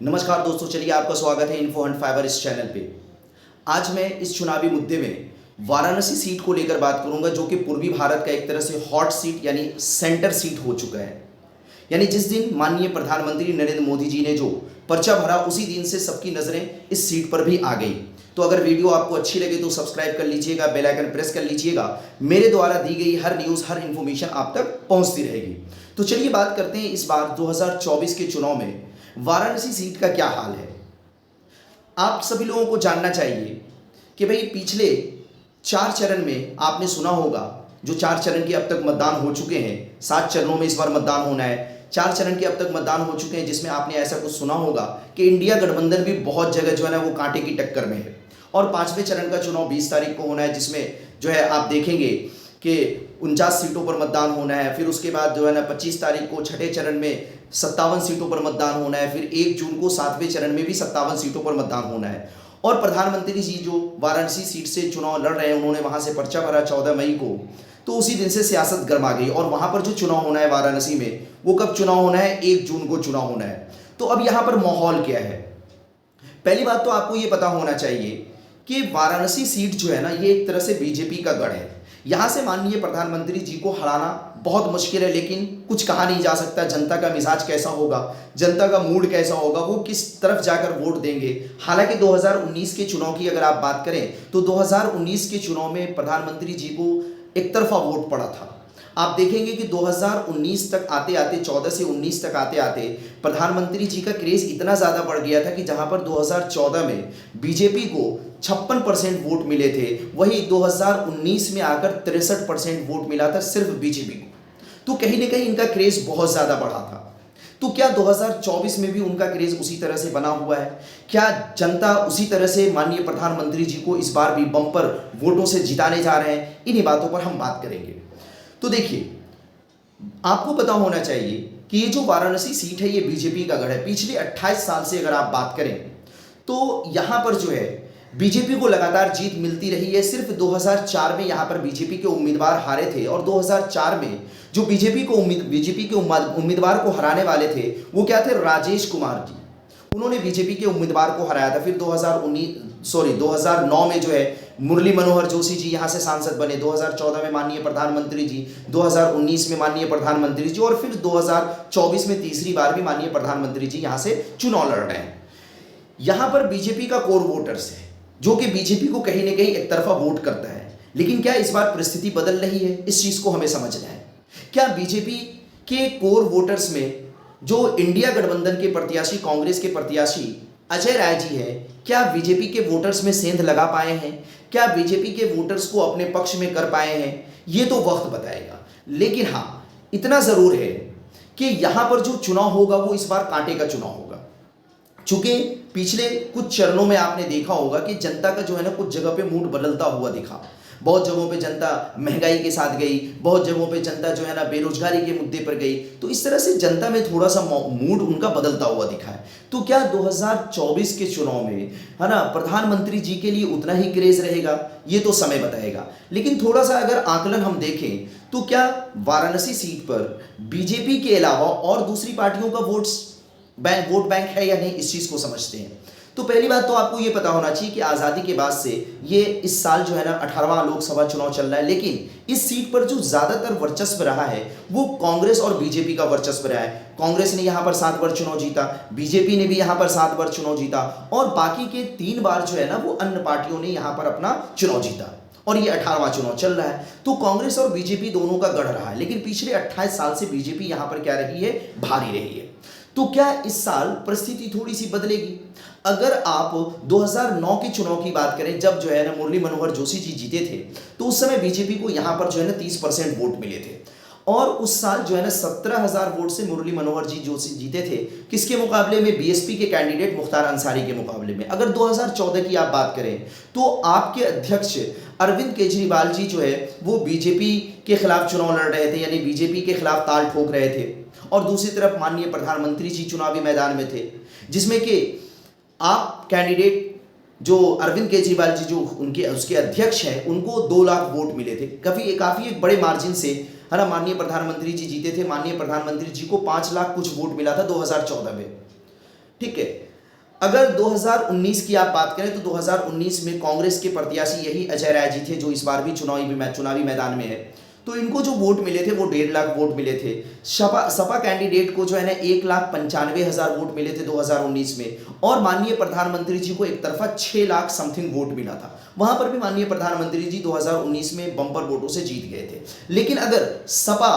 नमस्कार दोस्तों, चलिए आपका स्वागत है इन्फो हंट फाइबर इस चैनल पे। आज मैं इस चुनावी मुद्दे में वाराणसी सीट को लेकर बात करूंगा, जो कि पूर्वी भारत का एक तरह से हॉट सीट यानी सेंटर सीट हो चुका है। यानी जिस दिन माननीय प्रधानमंत्री नरेंद्र मोदी जी ने जो पर्चा भरा, उसी दिन से सबकी नज़रें इस सीट पर भी आ गई। तो अगर वीडियो आपको अच्छी लगे तो सब्सक्राइब कर लीजिएगा, बेल आइकन प्रेस कर लीजिएगा। मेरे द्वारा दी गई हर न्यूज़, हर इन्फॉर्मेशन आप तक पहुंचती रहेगी। तो चलिए बात करते हैं इस बार 2024 के चुनाव में वाराणसी सीट का क्या हाल है। आप सभी लोगों को जानना चाहिए कि भाई पिछले 4 चरण में आपने सुना होगा, जो 4 चरण के अब तक मतदान हो चुके हैं। 7 चरणों में इस बार मतदान होना है। 4 चरण के अब तक मतदान हो चुके हैं, जिसमें आपने ऐसा कुछ सुना होगा कि इंडिया गठबंधन भी बहुत जगह जो है ना वो कांटे की टक्कर में है। और 5वें चरण का चुनाव 20 तारीख को होना है, जिसमें जो है आप देखेंगे कि 49 सीटों पर मतदान होना है। फिर उसके बाद जो है ना 25 तारीख को छठे चरण में 57 सीटों पर मतदान होना है। फिर 1 जून को 7वें चरण में भी 57 सीटों पर मतदान होना है। और प्रधानमंत्री जी जो वाराणसी सीट से चुनाव लड़ रहे हैं, उन्होंने वहां से पर्चा भरा 14 मई को। तो उसी दिन से सियासत गर्मा गई। और वहां पर जो चुनाव होना है वाराणसी में, वो कब चुनाव होना है? 1 जून को चुनाव होना है। तो अब यहाँ पर माहौल क्या है? पहली बात तो आपको ये पता होना चाहिए कि वाराणसी सीट जो है ना, ये एक तरह से बीजेपी का गढ़ है। यहाँ से माननीय प्रधानमंत्री जी को हराना बहुत मुश्किल है, लेकिन कुछ कहा नहीं जा सकता। जनता का मिजाज कैसा होगा, जनता का मूड कैसा होगा, वो किस तरफ जाकर वोट देंगे। हालांकि 2019 के चुनाव की अगर आप बात करें तो 2019 के चुनाव में प्रधानमंत्री जी को एक तरफा वोट पड़ा था। आप देखेंगे कि 2019 तक आते आते, 14 से 19 तक आते आते प्रधानमंत्री जी का क्रेज इतना ज़्यादा बढ़ गया था कि जहां पर 2014 में बीजेपी को 56% वोट मिले थे, वही 2019 में आकर 63% वोट मिला था सिर्फ बीजेपी को। तो कहीं ना कहीं इनका क्रेज बहुत ज़्यादा बढ़ा था। तो क्या 2024 में भी उनका क्रेज उसी तरह से बना हुआ है? क्या जनता उसी तरह से माननीय प्रधानमंत्री जी को इस बार भी बम्पर वोटों से जिताने जा रहे हैं? इन्हीं बातों पर हम बात करेंगे। तो देखिए, आपको पता होना चाहिए कि ये जो वाराणसी सीट है, ये बीजेपी का गढ़ है। पिछले 28 साल से अगर आप बात करें तो यहाँ पर जो है बीजेपी को लगातार जीत मिलती रही है। सिर्फ 2004 में यहाँ पर बीजेपी के उम्मीदवार हारे थे, और 2004 में जो बीजेपी के उम्मीदवार को हराने वाले थे, वो क्या थे? राजेश कुमार जी। उन्होंने बीजेपी के उम्मीदवार को हराया था। फिर 2009 में जो है मुरली मनोहर जोशी जी यहाँ से सांसद बने। 2014 में माननीय प्रधानमंत्री जी, 2019 में माननीय प्रधानमंत्री जी, और फिर 2024 में तीसरी बार भी माननीय प्रधानमंत्री जी यहाँ से चुनाव लड़ रहे हैं। यहाँ पर बीजेपी का कोर वोटर्स है, जो कि बीजेपी को कहीं ना कहीं एक तरफा वोट करता है। लेकिन क्या इस बार परिस्थिति बदल रही है? इस चीज को हमें समझना है। क्या बीजेपी के कोर वोटर्स में जो इंडिया गठबंधन के प्रत्याशी, कांग्रेस के प्रत्याशी अजय राय जी है, क्या बीजेपी के वोटर्स में सेंध लगा पाए हैं? क्या बीजेपी के वोटर्स को अपने पक्ष में कर पाए हैं? ये तो वक्त बताएगा। लेकिन हाँ, इतना जरूर है कि यहां पर जो चुनाव होगा वो इस बार कांटे का चुनाव होगा। चूंकि पिछले कुछ चरणों में आपने देखा होगा कि जनता का जो है ना कुछ जगह पे मूड बदलता हुआ दिखा। बहुत जगहों पे जनता महंगाई के साथ गई, बहुत जगहों पे जनता जो है ना बेरोजगारी के मुद्दे पर गई। तो इस तरह से जनता में थोड़ा सा मूड उनका बदलता हुआ दिखा है। तो क्या 2024 के चुनाव में है ना प्रधानमंत्री जी के लिए उतना ही क्रेज रहेगा? ये तो समय बताएगा। लेकिन थोड़ा सा अगर आकलन हम देखें तो क्या वाराणसी सीट पर बीजेपी के अलावा और दूसरी पार्टियों का वोट बैंक है या नहीं, इस चीज को समझते हैं। तो पहली बात तो आपको यह पता होना चाहिए कि आज़ादी के बाद से ये इस साल जो है ना 18वां लोकसभा चुनाव चल रहा है। लेकिन इस सीट पर जो ज्यादातर वर्चस्व रहा है वो कांग्रेस और बीजेपी का वर्चस्व रहा है। कांग्रेस ने यहां पर 7 बार चुनाव जीता, बीजेपी ने भी यहां पर 7 बार चुनाव जीता, और बाकी के 3 बार जो है ना वो अन्य पार्टियों ने यहां पर अपना चुनाव जीता। और ये 18वां चुनाव चल रहा है। तो कांग्रेस और बीजेपी दोनों का गढ़ रहा है। लेकिन पिछले 28 साल से बीजेपी यहां पर क्या रही है? भारी रही है। तो क्या इस साल परिस्थिति थोड़ी सी बदलेगी? अगर आप 2009 के चुनाव की बात करें, जब जो है ना मुरली मनोहर जोशी जी जीते थे, तो उस समय बीजेपी को यहां पर जो है ना 30% वोट मिले थे। और उस साल जो है ना 17,000 वोट से मुरली मनोहर जी जोशी जीते थे। किसके मुकाबले में? बीएसपी के कैंडिडेट मुख्तार अंसारी के मुकाबले में। अगर 2014 की आप बात करें तो आपके अध्यक्ष अरविंद केजरीवाल जी जो है वो बीजेपी के खिलाफ चुनाव लड़ रहे थे, यानी बीजेपी के खिलाफ ताल ठोक रहे थे। और दूसरी तरफ माननीय प्रधानमंत्री जी चुनावी मैदान में थे, जिसमें कि आप कैंडिडेट जो अरविंद केजरीवाल जी जो उसके अध्यक्ष हैं, उनको 2 लाख वोट मिले थे। काफी एक बड़े मार्जिन से है ना माननीय प्रधानमंत्री जी जीते थे। माननीय प्रधानमंत्री जी को 5 लाख कुछ वोट मिला था 2014 में। ठीक है। अगर 2019 की आप बात करें तो 2019 में कांग्रेस के प्रत्याशी यही अजय राय जी थे जो इस बार भी चुनावी मैदान में है। तो इनको जो वोट मिले थे वो 1.5 लाख वोट मिले थे। सपा सपा कैंडिडेट को जो है ना 1,95,000 वोट मिले थे 2019 में, और माननीय प्रधानमंत्री जी को एक तरफा 6 लाख समथिंग वोट मिला था। वहां पर भी माननीय प्रधानमंत्री जी 2019 में बम्पर वोटों से जीत गए थे। लेकिन अगर सपा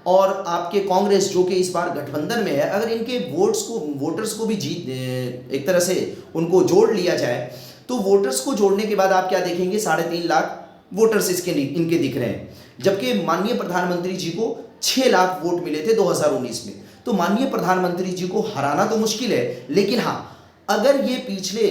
और आपके कांग्रेस जो कि इस बार गठबंधन में है, अगर इनके वोटर्स को भी जीत एक तरह से उनको जोड़ लिया जाए तो वोटर्स को जोड़ने के बाद आप क्या देखेंगे, 3.5 लाख वोटर्स इनके दिख रहे हैं, जबकि माननीय प्रधानमंत्री जी को 6 लाख वोट मिले थे 2019 में। तो माननीय प्रधानमंत्री जी को हराना तो मुश्किल है, लेकिन हाँ, अगर ये पिछले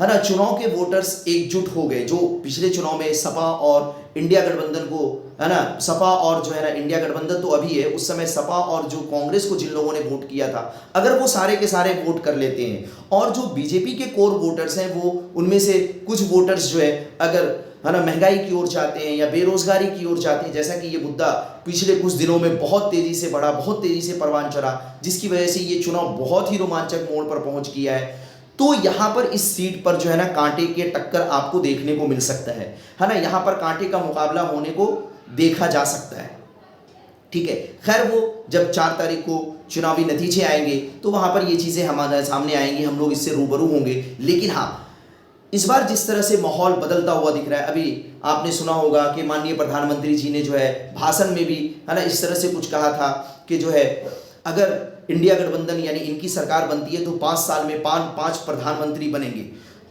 है ना चुनाव के वोटर्स एकजुट हो गए, जो पिछले चुनाव में सपा और इंडिया गठबंधन को है ना, सपा और जो है ना इंडिया गठबंधन तो अभी है, उस समय सपा और जो कांग्रेस को जिन लोगों ने वोट किया था, अगर वो सारे के सारे वोट कर लेते हैं और जो बीजेपी के कोर वोटर्स हैं वो उनमें से कुछ वोटर्स जो है अगर है ना महंगाई की ओर जाते हैं या बेरोजगारी की ओर जाते हैं, जैसा कि ये मुद्दा पिछले कुछ दिनों में बहुत तेजी से बढ़ा, बहुत तेजी से परवान चढ़ा, जिसकी वजह से ये चुनाव बहुत ही रोमांचक मोड़ पर पहुंच गया है। तो यहाँ पर इस सीट पर जो है ना कांटे के टक्कर आपको देखने को मिल सकता है ना, यहाँ पर कांटे का मुकाबला होने को देखा जा सकता है। ठीक है, खैर वो जब 4 तारीख को चुनावी नतीजे आएंगे तो वहां पर ये चीजें हमारे सामने आएंगी, हम लोग इससे रूबरू होंगे। लेकिन हाँ, इस बार जिस तरह से माहौल बदलता हुआ दिख रहा है, अभी आपने सुना होगा कि माननीय प्रधानमंत्री जी ने जो है भाषण में भी है ना इस तरह से कुछ कहा था कि जो है अगर इंडिया गठबंधन यानी इनकी सरकार बनती है तो 5 साल में 5 प्रधानमंत्री बनेंगे।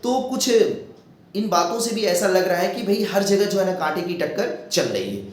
तो कुछ इन बातों से भी ऐसा लग रहा है कि भाई हर जगह जो है ना कांटे की टक्कर चल रही है।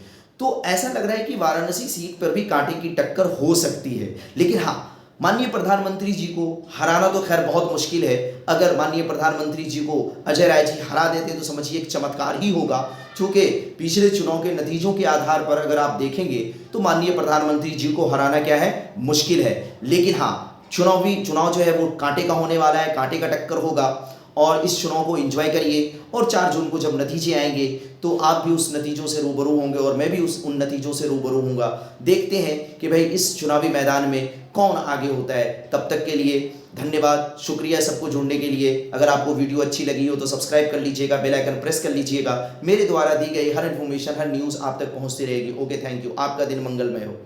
तो ऐसा लग रहा है कि वाराणसी सीट पर भी कांटे की टक्कर हो सकती है। लेकिन हाँ, माननीय प्रधानमंत्री जी को हराना तो खैर बहुत मुश्किल है। अगर माननीय प्रधानमंत्री जी को अजय राय जी हरा देते तो समझिए एक चमत्कार ही होगा, क्योंकि पिछले चुनाव के नतीजों के आधार पर अगर आप देखेंगे तो माननीय प्रधानमंत्री जी को हराना क्या है, मुश्किल है। लेकिन हाँ, चुनाव जो है वो कांटे का होने वाला है, कांटे का टक्कर होगा, और इस चुनाव को एंजॉय करिए। और 4 जून को जब नतीजे आएंगे तो आप भी उस नतीजों से रूबरू होंगे और मैं भी उन नतीजों से रूबरू होऊंगा। देखते हैं कि भाई इस चुनावी मैदान में कौन आगे होता है। तब तक के लिए धन्यवाद, शुक्रिया सबको जुड़ने के लिए। अगर आपको वीडियो अच्छी लगी हो तो सब्सक्राइब कर लीजिएगा, बेल आइकन प्रेस कर लीजिएगा। मेरे द्वारा दी गई हर इन्फॉर्मेशन, हर न्यूज़ आप तक पहुंचती रहेगी। Okay, thank you. आपका दिन मंगलमय हो।